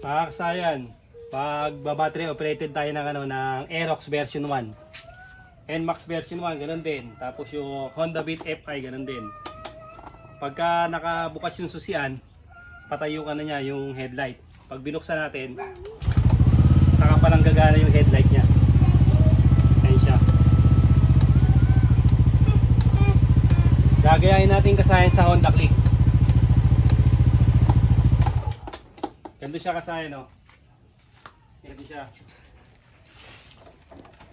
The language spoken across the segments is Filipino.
Makakasayan, pag battery operated tayo ng ng Aerox version 1. NMAX version 1, ganun din. Tapos yung Honda Beat FI, ganun din. Pagka nakabukas yung susian, patay yung niya, yung headlight. Pag binuksan natin, saka palang gagana yung headlight niya. Ayan siya. Gagayahin natin kasayan sa Honda Click. Ganito siya kasayan, no? Ganito siya.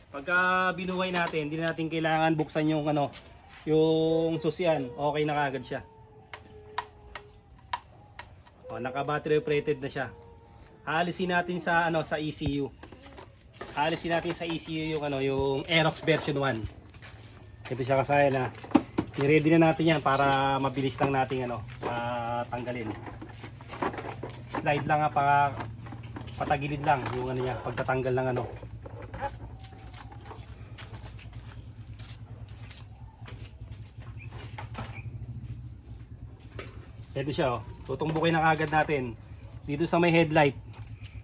Pagka binuhay natin, hindi natin kailangan buksan yung yung susian. Okay na kagad siya. O, naka-battery operated na siya. Aalisin natin sa sa ECU. Aalisin natin sa ECU yung yung Aerox version 1. Ito siya kasayan, ha. I-ready na natin yan para mabilis lang nating tanggalin. Slide lang, ha, patagilid lang yung niya pagtatanggal ng Ito siya, oh. Tutumbukin na agad natin dito sa may headlight.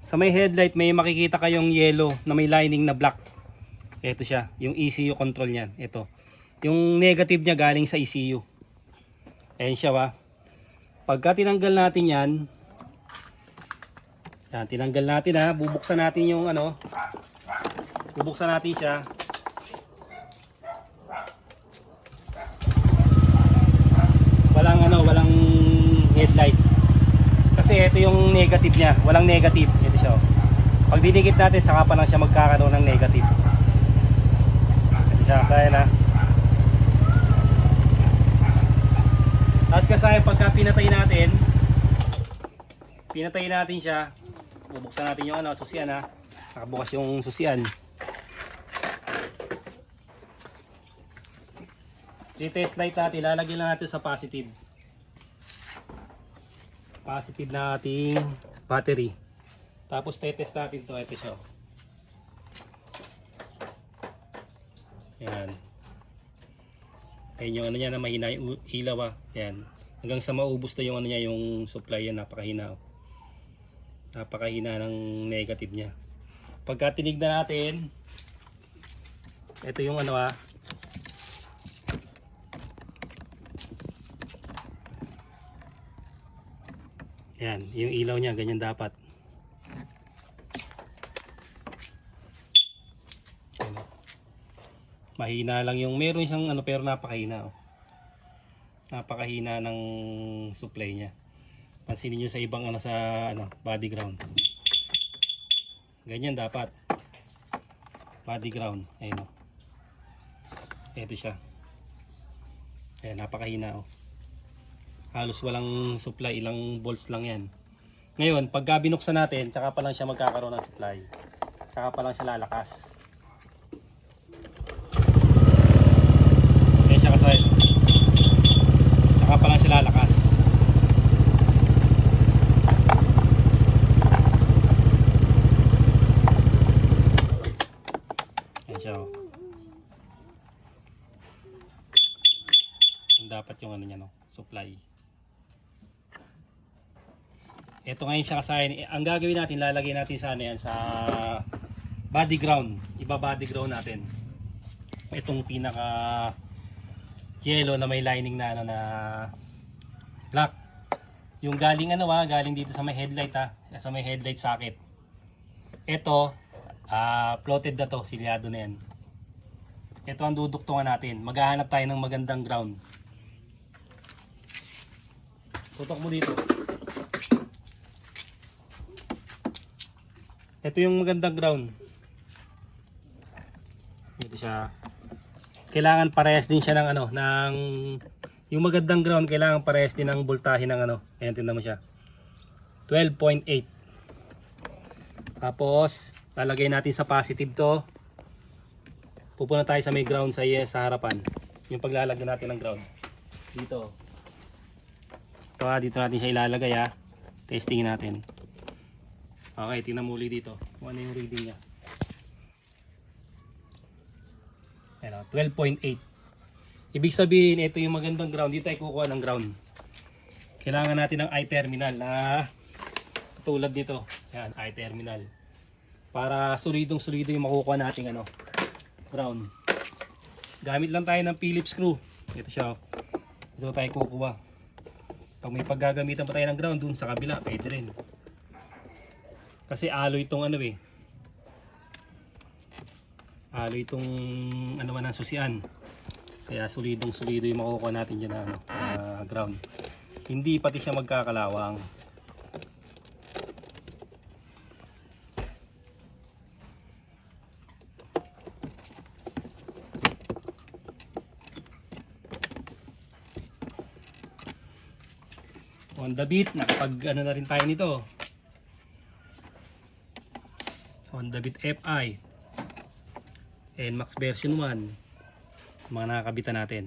Sa may headlight may makikita kayong yellow na may lining na black. Ito siya, yung ECU control niyan. Ito. Yung negative niya galing sa ECU. Ayan siya, ba. Pagka tinanggal natin yan, tinanggal natin, ha. Bubuksan natin yung bubuksan natin siya. Walang headlight. Kasi ito yung negative niya, walang negative. Ito siya. Pag dinikit natin, saka pa lang siya magkakaroon ng negative. Ito siya, kasayan, ha. Tapos kasayan, pagka pinatay natin siya, bubuksan natin yung susian, ha. Nakabukas yung susian. I-test light natin, lalagyan lang natin sa positive na ating battery. Tapos tetest natin to. Ito siya. Ayan. Ayan yung niya na mahina yung ilaw, ayan. Hanggang sa maubos na yung niya, yung supply yan, napakahina. Napakahina ng negative niya. Pagka tinignan natin, ito yung Ayan, yung ilaw niya, ganyan dapat. Ayan. Mahina lang yung, meron siyang pero napakahina. Napakahina ng supply niya. Pansinin niyo sa ibang sa body ground. Ganyan dapat. Body ground, ayun. Ito siya. Ayan, napakahina. Halos walang supply, ilang volts lang yan. Ngayon, pagka binuksan natin, tsaka pa lang siya magkakaroon ng supply. Tsaka pa lang siya lalakas. Ayan siya kasay. Tsaka pa lang siya lalakas. Ayan siya, oh. Yung dapat yung niya, supply. Ito ngayon siya kasayan. Ang gagawin natin, lalagay natin sa sa body ground. Iba body ground natin. Itong pinaka yellow na may lining na na black. Yung galing galing dito sa may headlight, sa may headlight socket. Ito floated na to, silyado na yan. Ito ang duduktungan natin. Maghahanap tayo ng magandang ground. Tutok mo dito. Ito yung magandang ground. Ito siya. Kailangan parehas din siya ng yung magandang ground, kailangan parehas din ng voltahe ng Ayan, tingnan mo siya. 12.8. Tapos, lalagay natin sa positive to. Pupunta tayo sa may ground sa harapan. Yung paglalagay natin ng ground. Dito. Ito, dito natin siya ilalagay, testingin natin. Okay, tingnan mo ulit dito kung ano yung reading niya. Ayan, 12.8. Ibig sabihin, ito yung magandang ground. Dito tayo kukuha ng ground. Kailangan natin ng I-terminal na tulad nito. Yan, i-terminal. Para solidong solido yung makukuha nating ano, ground. Gamit lang tayo ng Phillips screw. Ito siya. Ito tayo kukuha. Pag may paggagamitan pa tayo ng ground dun sa kabila, pwede rin. Kasi alloy itong ano eh. Alloy itong ano man ang susian. Kaya solidong solido yung makukuha natin dyan na ano, ground. Hindi pati siya magkakalawang. On the beat, nakapag ano na rin tayo nito. On the beat FI NMAX version 1, mga nakakabitan natin.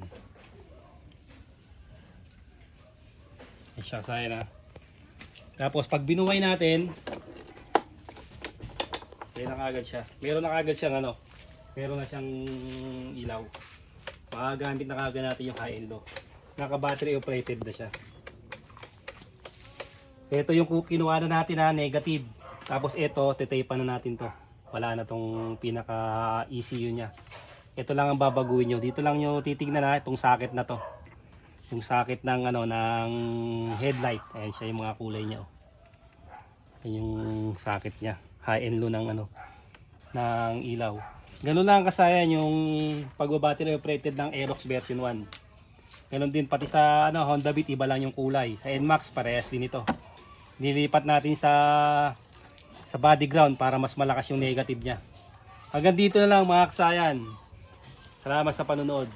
Ay siya, saya na. Tapos pag binuway natin, kaya na kagad siya. Meron na kagad siyang ano, meron na siyang ilaw. Magagamit na kagad natin yung high and low. Naka-battery operated na siya. Ito yung kinuha na natin na negative. Tapos ito, titapan na natin to. Wala na tong pinaka ECU niya. Ito lang ang babaguhin nyo. Dito lang nyo titignan na itong socket na to. Yung socket ng ano ng headlight. Ayan siya yung mga kulay niya. Ayan yung socket niya. High and low ng ano ng ilaw. Ganun lang kasayan yung pagbabattery operated ng Aerox version 1. Ganun din pati sa ano Honda Beat, iba lang yung kulay. Sa NMAX parehas din ito. Nilipat natin sa body ground para mas malakas yung negative niya. Hanggang dito na lang mga kasayan. Salamat sa panonood.